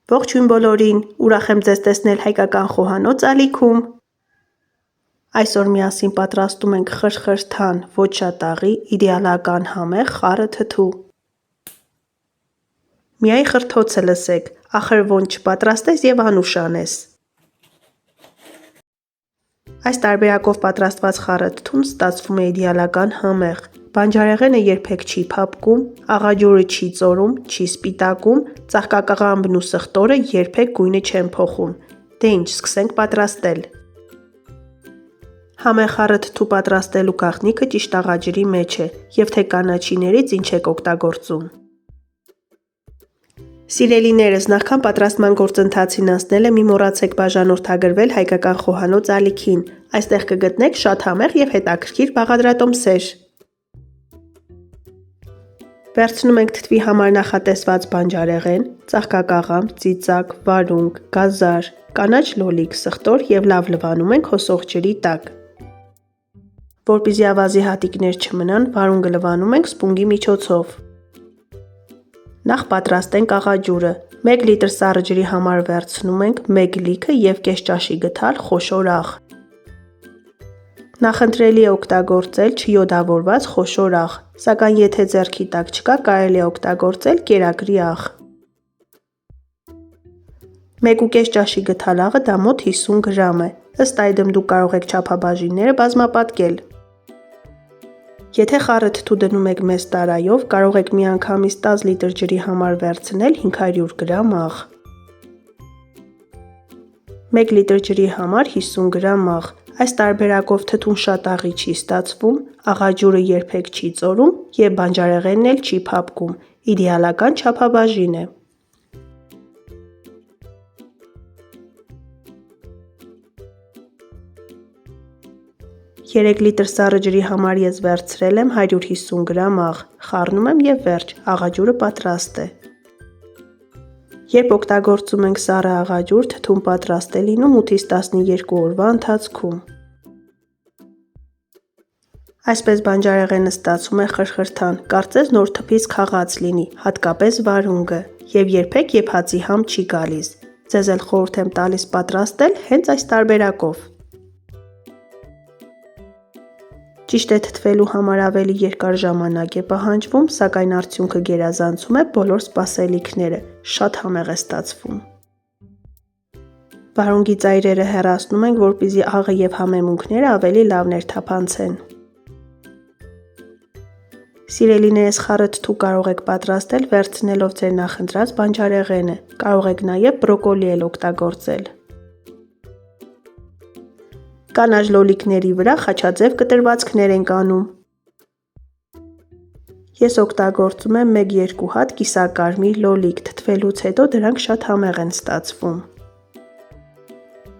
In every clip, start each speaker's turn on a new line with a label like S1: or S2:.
S1: Ողջույն բոլորին, ուրախ եմ ձեզ տեսնել հայկական խոհանոց ալիքում։ Այսօր միասին պատրաստում ենք խրխրթան, ոչ շատ աղի, իդեալական համեղ խառը թթու։ Միայն խրթոցը լսեք, ախր ոնց չպատրաստես և անուշ անես։ Այս տարբերակով պատրաստված խառը թթուն ստացվում է իդեալական համեղ։ Բանջարեղենը երբեք չի փափկում, աղաջուրը չի ծորում, չի սպիտակում, ծաղկակաղամբն ու սխտորը երբեք գույնը չեն փոխում։ Դե ինչ, սկսենք պատրաստել։ Համեղ խառը թթու պատրաստելու գաղտնիքը ճիշտ աղաջրի մեջ է, և թե կանաչիներից ինչ եք օգտագործում։ Սիրելիներս, նախքան պատրաստման գործընթացին անցնելը մի մոռացեք բաժանորդագրվել հայկական խոհանոց ալիքին։ Այստեղ կգտնեք շատ համեղ և հետաքրքիր բաղադրատոմսեր։ Վերցնում ենք թթվի համար նախատեսված բանջարեղեն, ծաղկակաղամբ, ծիծակ, վարունգ, գազար, կանաչ լոլիկ, սխտոր և լավ լվանում ենք հոսող ջրի տակ։ Որպեսզի ավազի հատիկներ չմնան, վարունգը լվանում ենք սպունգի միջոցով։ Նախ պատրաստենք աղաջուրը։ 1 լիտր սառը ջրի համար վերցնում ենք 1 լիքը և կես ճաշի գդալ խոշոր աղ։ Նախընտրելի է օգտագործել չյոդավորված խոշոր աղ, սակայն եթե ձեռքի տակ չկա, կարելի է օգտագործել կերակրի աղ։ 1,5 ճաշի գդալ աղը դա մոտ 50 գրամ է, ըստ այդմ դուք կարող եք չափաբաժինները բազմապատկել։ Եթե խառը թթու դնում եք մեծ տարայով, կարող եք միանգամից 10 լիտր ջրի համար վերցնել 500 գրամ աղ։ 1 լիտր ջրի համար 50 գրամ աղ։ Այս տարբերակով թթուն շատ աղի չի ստացվում, աղաջուրը երբեք չի ծորում և բանջարեղենն էլ չի փափկում, իդեալական չափաբաժին է։ Երեք լիտր սառը ջրի համար ես վերցրել եմ 150 գրամ աղ, խառնում եմ և վերջ, աղաջուրը պատրաստ է։ Երբ օգտագործում ենք սառը աղաջուր, թթուն պատրաստ է լինում 8-ից 12 օրվա ընթացքում։ Այսպես բանջարեղենը ստացվում է խրխրթան, կարծես նոր թփից քաղած լինի, հատկապես վարունգը, և երբեք եփածի համ չի գալիս։ Ձեզ էլ խորհուրդ եմ տալիս պատրաստել հենց այս տարբերակով։ Ճիշտ է, թթվելու համար ավելի երկար ժամանակ է պահանջվում, սակայն արդյունքը գերազանցում է բոլոր սպասելիքները, շատ համեղ է ստացվում։ Վարունգի ծայրերը հեռացնում ենք, որպեսզի աղը և համեմունքները ավելի լավ ներթափանցեն։ Սիրելիներս, խառը թթու կարող եք պատրաստել վերցնելով ձեր նախընտրած բանջարեղենը, կարող եք նաև բրոկոլի էլ օգտագործել։ Կանաչ լոլիկների վրա խաչաձև կտրվածքներ ենք անում։ Ես օգտագործում եմ 1-2 հատ կիսակարմիր լոլիկ, թթվելուց հետո դրանք շատ համեղ են ստացվում։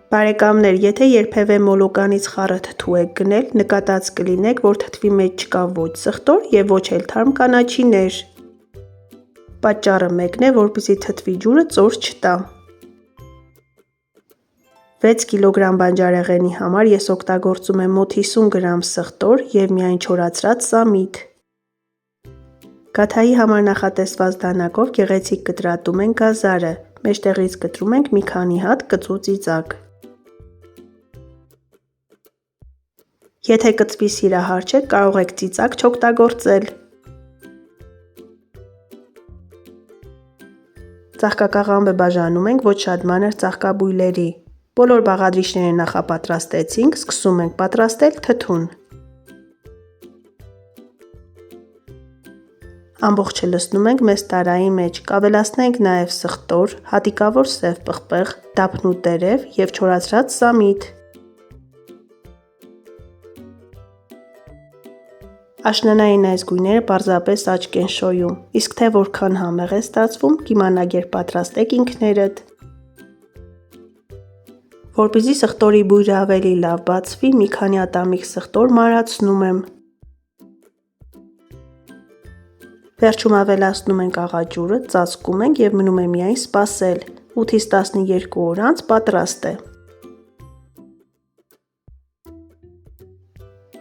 S1: Բարեկամներ, եթե երբևէ մոլոկանից խառը թթու եք գնել, նկատած կլինեք, որ թթվի մեջ չկա ոչ սխտոր և ոչ էլ թարմ կանաչիներ։ Պատճառը մեկն է, որպեսզի թթվի ջուրը ծոր չտա։ 6 կգ բանջարեղենի համար ես օգտագործում եմ մոտ 50 գրամ սխտոր և միայն չորացրած սամիտ։ Գաթայի համար նախատեսված դանակով գեղեցիկ կտրատում ենք գազարը, մեջտեղից կտրում ենք մի քանի հատ կծու ծիծակ։ Եթե կծվի սիրահար չեք, կարող եք ծիծակ չօգտագործել։ Ծաղկակաղամբը բաժանում ենք ոչ շատ մանր ծաղկաբույլերի։ Բոլոր բաղադրիչները նախապատրաստեցինք, սկսում ենք պատրաստել թթուն։ Ամբողջը լցնում ենք մեծ տարայի մեջ, կավելացնենք նաև սխտոր, հատիկավոր սև պղպեղ, դափնու տերև և չորացրած սամիտ։ Աշնանային այս գույները պարզապես աչք են շոյում, իսկ թե որքան համեղ է ստացվում, կիմանաք երբ պատրաստեք ինքներդ։ Որպեսզի սխտորի բույրը ավելի լավ բացվի, մի քանի ատամիկ սխտոր մանրացնում եմ։ Վերջում ավելացնում ենք աղաջուրը, ծածկում ենք և մնում է միայն սպասել, 8-ից 12 օր անց պատրաստ է։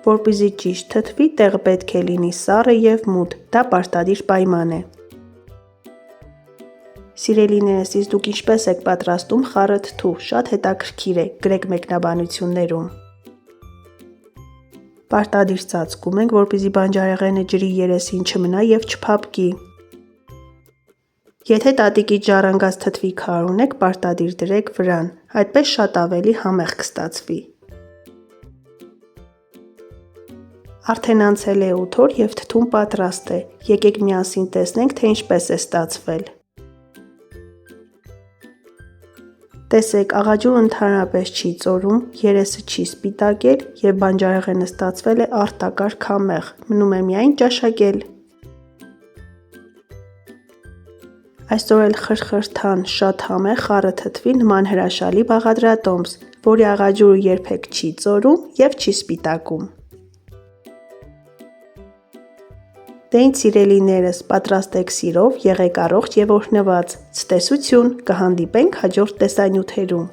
S1: Որպեսզի ճիշտ թթվի, տեղը պետք է լինի սառը և մութ, դա պարտադիր պայման է։ Սիրելիներս, իսկ դուք ինչպես եք պատրաստում խառը թթու, շատ հետաքրքիր է, գրեք մեկնաբանություններում։ Պարտադիր ծածկում ենք, որպեսզի բանջարեղենը ջրի երեսին չմնա և չփափկի։ Եթե տատիկից ժառանգած թթվի քար ունեք, պարտադիր դրեք վրան, այդպես շատ ավելի համեղ կստացվի։ Արդեն անցել է 8 օր և թթուն պատրաստ է, եկեք միասին տեսնենք, թե ինչպես է ստացվել։ Տեսեք, աղաջուրը ընդհանրապես չի ծորում, երեսը չի սպիտակել և բանջարեղենը ստացվել է արտակարգ համեղ, մնում է միայն ճաշակել։ Այսօր էլ խրթխրթան, շատ համեղ խառը թթվի նման հրաշալի բաղադրատոմս, որի աղաջուրը երբեք չի ծորում և չի սպիտակում։ Դե ինձ սիրելիներս, պատրաստեք սիրով, եղեք առողջ և օրհնված, ցտեսություն, կհանդիպենք հաջորդ տեսանյութերում։